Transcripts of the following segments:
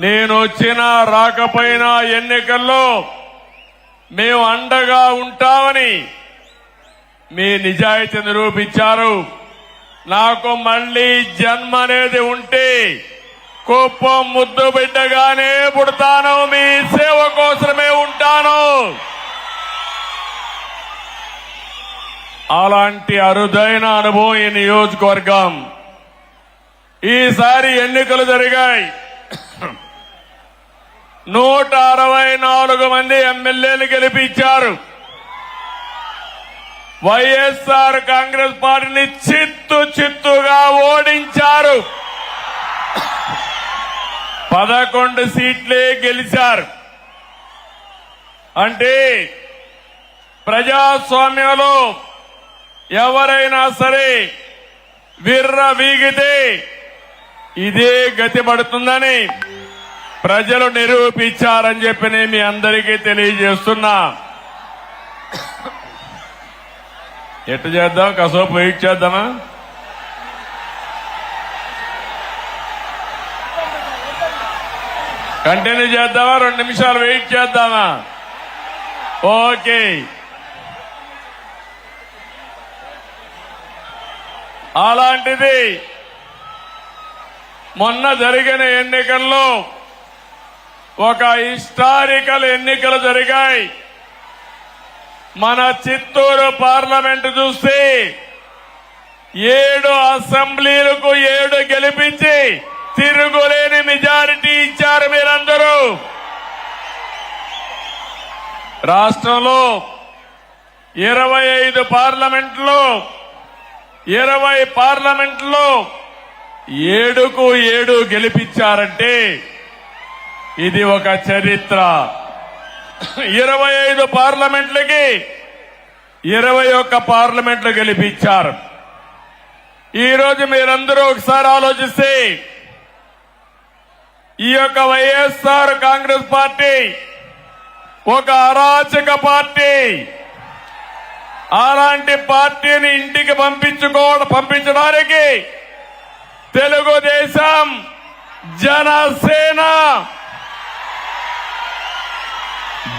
నేను వచ్చినా రాకపోయినా ఎన్నికల్లో మేము అండగా ఉంటామని మీ నిజాయితీ నిరూపించారు. నాకు మళ్లీ జన్మ అనేది ఉంటే కుప్పం ముద్దు బిడ్డగానే పుడతాను, మీ సేవ కోసమే ఉంటాను. అలాంటి అరుదైన అనుభవం ఈ నియోజకవర్గం. ఈసారి ఎన్నికలు జరిగాయి. 164 మంది ఎమ్మెల్యేలు గెలిపించారు. వైఎస్ఆర్ కాంగ్రెస్ పార్టీని చిత్తుగా ఓడించారు. 11 సీట్లే గెలిచారు. అంటే ప్రజాస్వామ్యంలో ఎవరైనా సరే విర్ర వీగితే ఇదే గతి పడుతుందని ప్రజలు నిరూపించారని చెప్పి నేను మీ అందరికీ తెలియజేస్తున్నా. ఎట్టు చేద్దాం? కాసేపు వెయిట్ చేద్దామా? కంటిన్యూ చేద్దామా? 2 నిమిషాలు వెయిట్ చేద్దామా? ఓకే. అలాంటిది మొన్న జరిగిన ఎన్నికల్లో ఒక హిస్టారికల్ ఎన్నికలు జరిగాయి. మన చిత్తూరు పార్లమెంటు చూస్తే 7 అసెంబ్లీలకు 7 గెలిపించి తిరుగులేని మెజారిటీ ఇచ్చారు మీరందరూ. రాష్ట్రంలో 25 పార్లమెంట్లో 20 పార్లమెంట్లో 7కు 7 గెలిపించారంటే ఇది ఒక చరిత్ర. 25 పార్లమెంట్లకి 21 పార్లమెంట్లు గెలిపించారు. ఈ రోజు మీరందరూ ఒకసారి ఆలోచిస్తే ఈ యొక్క వైఎస్ఆర్ కాంగ్రెస్ పార్టీ ఒక అరాచక పార్టీ. అలాంటి పార్టీని ఇంటికి పంపించడానికి తెలుగుదేశం, జనసేన,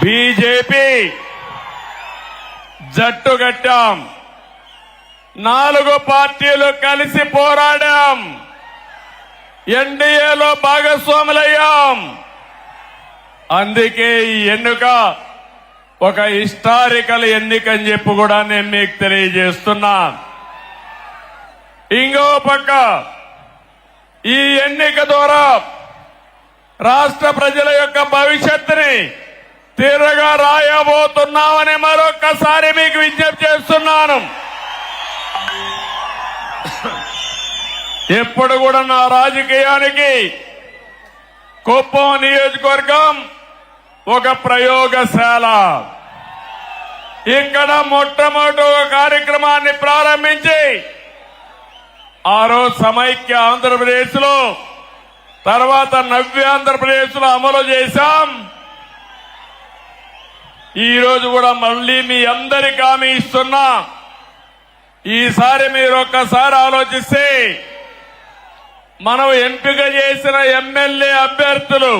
బీజేపీ జట్టు కట్టాం. 4 పార్టీలు కలిసి పోరాడాం. ఎన్డీఏలో భాగస్వాములయ్యాం. అందుకే ఈ ఎన్నిక ఒక హిస్టారికల్ ఎన్నిక అని చెప్పి కూడా నేను మీకు తెలియజేస్తున్నా. ఇంకో పక్క ఈ ఎన్నిక ద్వారా రాష్ట్ర ప్రజల యొక్క భవిష్యత్తుని తీరగా రాయబోతున్నామని మరొక్కసారి మీకు విజ్ఞప్తి చేస్తున్నాను. ఎప్పుడు కూడా నా రాజకీయానికి కుప్పం నియోజకవర్గం ఒక ప్రయోగశాల. ఇక్కడ మొట్టమొదటి ఒక కార్యక్రమాన్ని ప్రారంభించి ఆ రోజు సమైక్య ఆంధ్రప్రదేశ్ లో, తర్వాత నవ్య ఆంధ్రప్రదేశ్ లో అమలు చేశాం. ఈ రోజు కూడా మళ్లీ మీ అందరికీ హామీ ఇస్తున్నా. ఈసారి మీరు ఒక్కసారి ఆలోచిస్తే మనం ఎంపిక చేసిన ఎమ్మెల్యే అభ్యర్థులు